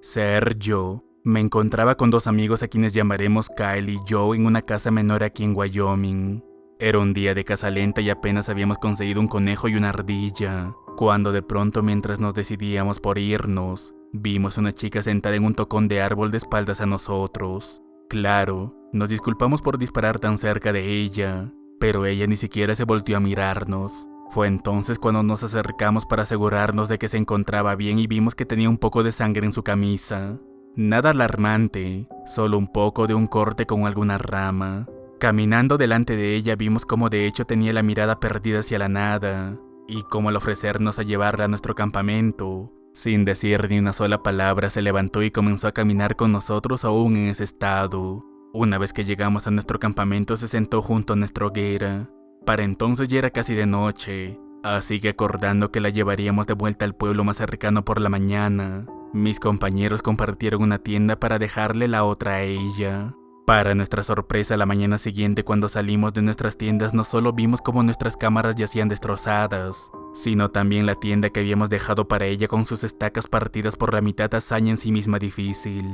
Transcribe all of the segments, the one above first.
Ser yo. Me encontraba con dos amigos a quienes llamaremos Kyle y Joe en una casa menor aquí en Wyoming. Era un día de casa lenta y apenas habíamos conseguido un conejo y una ardilla, cuando de pronto mientras nos decidíamos por irnos, vimos a una chica sentada en un tocón de árbol de espaldas a nosotros. Claro, nos disculpamos por disparar tan cerca de ella, pero ella ni siquiera se volteó a mirarnos. Fue entonces cuando nos acercamos para asegurarnos de que se encontraba bien y vimos que tenía un poco de sangre en su camisa. Nada alarmante, solo un poco de un corte con alguna rama. Caminando delante de ella vimos cómo de hecho tenía la mirada perdida hacia la nada, y cómo al ofrecernos a llevarla a nuestro campamento, sin decir ni una sola palabra se levantó y comenzó a caminar con nosotros aún en ese estado. Una vez que llegamos a nuestro campamento se sentó junto a nuestra hoguera. Para entonces ya era casi de noche, así que acordando que la llevaríamos de vuelta al pueblo más cercano por la mañana, mis compañeros compartieron una tienda para dejarle la otra a ella. Para nuestra sorpresa, la mañana siguiente cuando salimos de nuestras tiendas no solo vimos como nuestras cámaras yacían destrozadas, sino también la tienda que habíamos dejado para ella con sus estacas partidas por la mitad, hazaña en sí misma difícil.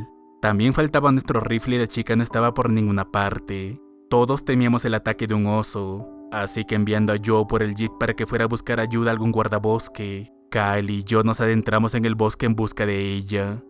También faltaba nuestro rifle y la chica no estaba por ninguna parte. Todos temíamos el ataque de un oso, así que enviando a Joe por el jeep para que fuera a buscar ayuda a algún guardabosque, Kyle y yo nos adentramos en el bosque en busca de ella.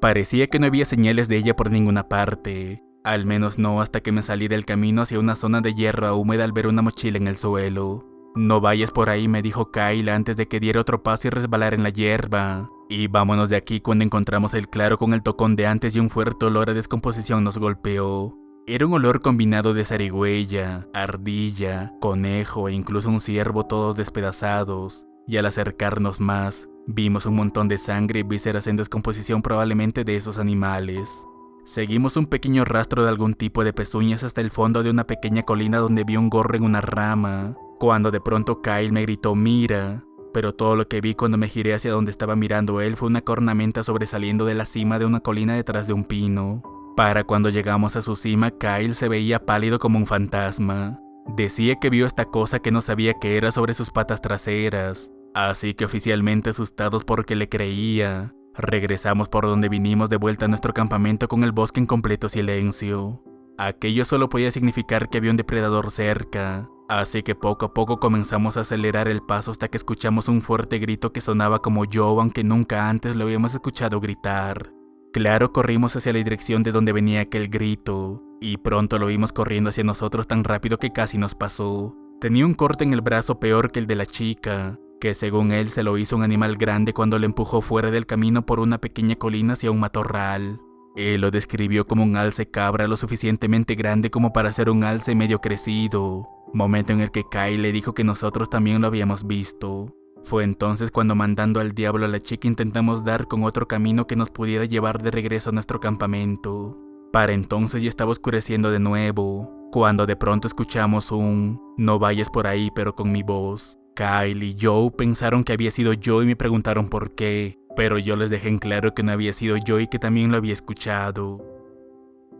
Parecía que no había señales de ella por ninguna parte, al menos no hasta que me salí del camino hacia una zona de hierba húmeda al ver una mochila en el suelo. No vayas por ahí, me dijo Kyle antes de que diera otro paso y resbalara en la hierba. Y vámonos de aquí cuando encontramos el claro con el tocón de antes y un fuerte olor a descomposición nos golpeó. Era un olor combinado de zarigüeya, ardilla, conejo e incluso un ciervo todos despedazados. Y al acercarnos más, vimos un montón de sangre y vísceras en descomposición probablemente de esos animales. Seguimos un pequeño rastro de algún tipo de pezuñas hasta el fondo de una pequeña colina donde vi un gorro en una rama, cuando de pronto Kyle me gritó «mira», pero todo lo que vi cuando me giré hacia donde estaba mirando él fue una cornamenta sobresaliendo de la cima de una colina detrás de un pino. Para cuando llegamos a su cima, Kyle se veía pálido como un fantasma. Decía que vio esta cosa que no sabía qué era sobre sus patas traseras, así que oficialmente asustados porque le creía, regresamos por donde vinimos de vuelta a nuestro campamento con el bosque en completo silencio. Aquello solo podía significar que había un depredador cerca, así que poco a poco comenzamos a acelerar el paso hasta que escuchamos un fuerte grito que sonaba como Joe, aunque nunca antes lo habíamos escuchado gritar. Claro, corrimos hacia la dirección de donde venía aquel grito, y pronto lo vimos corriendo hacia nosotros tan rápido que casi nos pasó. Tenía un corte en el brazo peor que el de la chica, que según él se lo hizo un animal grande cuando lo empujó fuera del camino por una pequeña colina hacia un matorral. Él lo describió como un alce cabra lo suficientemente grande como para ser un alce medio crecido, momento en el que Kyle le dijo que nosotros también lo habíamos visto. Fue entonces cuando, mandando al diablo a la chica, intentamos dar con otro camino que nos pudiera llevar de regreso a nuestro campamento. Para entonces ya estaba oscureciendo de nuevo, cuando de pronto escuchamos un «no vayas por ahí», pero con mi voz. Kyle y Joe pensaron que había sido yo y me preguntaron por qué, pero yo les dejé en claro que no había sido yo y que también lo había escuchado.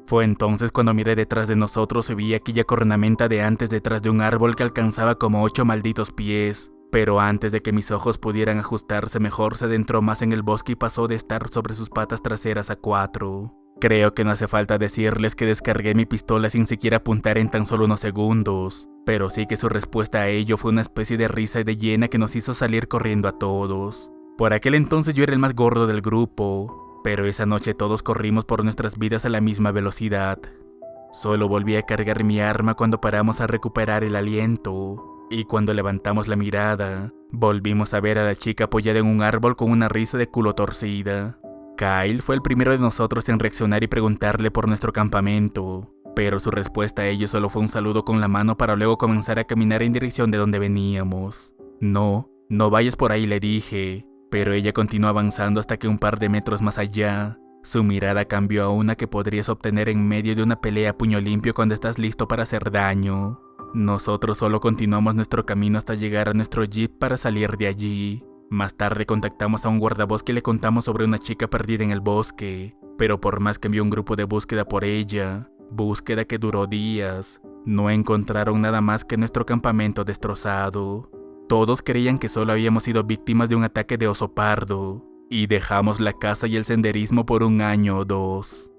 Fue entonces cuando miré detrás de nosotros y vi aquella cornamenta de antes detrás de un árbol que alcanzaba como 8 malditos pies. Pero antes de que mis ojos pudieran ajustarse mejor, se adentró más en el bosque y pasó de estar sobre sus patas traseras a 4. Creo que no hace falta decirles que descargué mi pistola sin siquiera apuntar en tan solo unos segundos, pero sí que su respuesta a ello fue una especie de risa de hiena que nos hizo salir corriendo a todos. Por aquel entonces yo era el más gordo del grupo, pero esa noche todos corrimos por nuestras vidas a la misma velocidad. Solo volví a cargar mi arma cuando paramos a recuperar el aliento. Y cuando levantamos la mirada, volvimos a ver a la chica apoyada en un árbol con una risa de culo torcida. Kyle fue el primero de nosotros en reaccionar y preguntarle por nuestro campamento, pero su respuesta a ello solo fue un saludo con la mano para luego comenzar a caminar en dirección de donde veníamos. No vayas por ahí, le dije, pero ella continuó avanzando hasta que un par de metros más allá, su mirada cambió a una que podrías obtener en medio de una pelea a puño limpio cuando estás listo para hacer daño. Nosotros solo continuamos nuestro camino hasta llegar a nuestro jeep para salir de allí. Más tarde contactamos a un guardabosque y le contamos sobre una chica perdida en el bosque, pero por más que envió un grupo de búsqueda por ella, búsqueda que duró días, no encontraron nada más que nuestro campamento destrozado. Todos creían que solo habíamos sido víctimas de un ataque de oso pardo, y dejamos la casa y el senderismo por un año o dos.